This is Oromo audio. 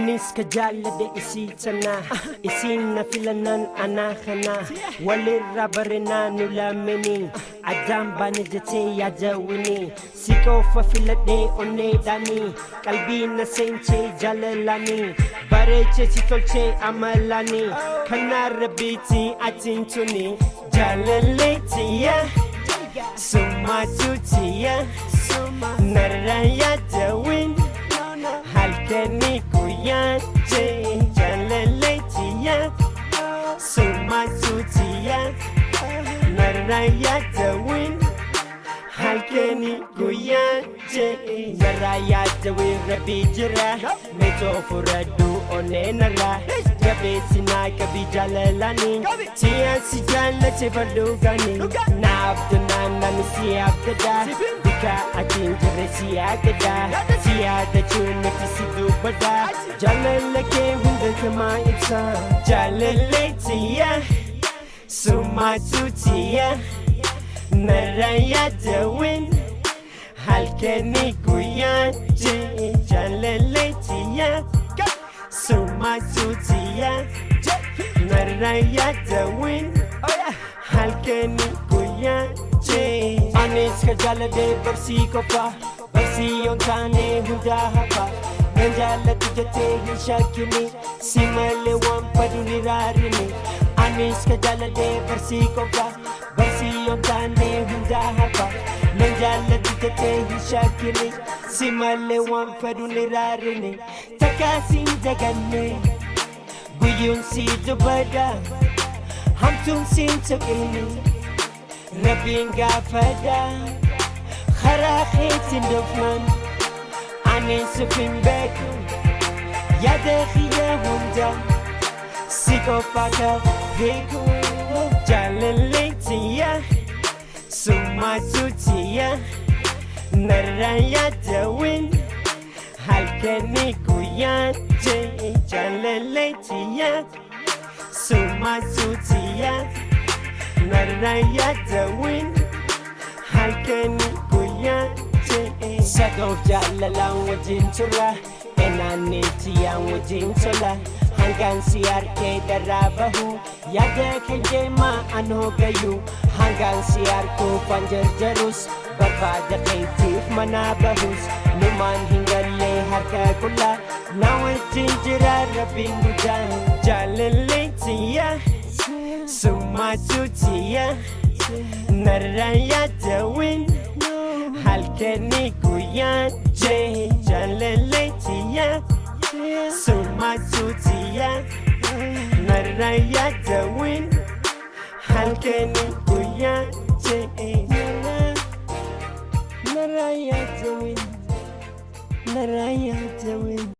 Anis ka jaalladhe isii tana isiin na filannan anaa kana walirra barenaa nu lameni addaan baane jettee yaadawini si qofa filadhee onneedhaani qalbii na seentee jaalalani bareechee si tolchee amalani kanaarra biitii atiin tuni jaalaleetiya summaatuutiya narra yaadawin halkanii guyyaate jaalaleetiya summaatuutiya narra yaadawin halkanii guyyaate narra yaadawin rabbii jira meetoo furadhu oneenarra gabeessinaa qabii jaalalanii siyaasi jaallate farduganii naabdunaan nami si abdada bika atiin jirre si yaadada si yaadachuun nuti si dubbada jaalala kee hunda kamaa ibsa jaalaleetiya summaatuutiya narra yaadawin halkanii guyyaate jaalaleetiya summaatuutiya narra yaadawin halkanii guyyaate anis ka jaaladhe barsii qofa barsii yoon taane hundaa hafa nan jaalladhu jettee hin shakkini si malee waan fedhu hin raarini anis ka jaaladhe barsii qofa barsii yoon taane hundaa hafa nan jaalladhu jettee hin shakkini si malee waan fedhu hin raarini takkaasiin daganne guyyuun si dubbada hamtuun siin tuqini rabbiin gaafada karaa keetiin dhufman ani sufin beeku yaada kiyya hunda si qofa ka beeku jaalaleetiya summaatuutiya narra yaadawin halkanii guyyaate jaalaleetiya summaatuutiya narra yaadawin halkanii guyyaate sagoof jaalalaan wajjin turra enaaneetiyaan wajjin tola hangaan si harkee darraa bahu yaada kee deemaa anoo gayu hangaan si harkuufan jarjarus barbaada keetiif manaa bahus numaan hin gallee harka qullaa na wajjin jira rabbiin guddaa jaalaleetiya summaatuutiya narra yaadawin halkanii guyyaate jaalaleetiya summaatuutiya narra yaadawin halkanii guyyaate narra yaadawin narra yaadawin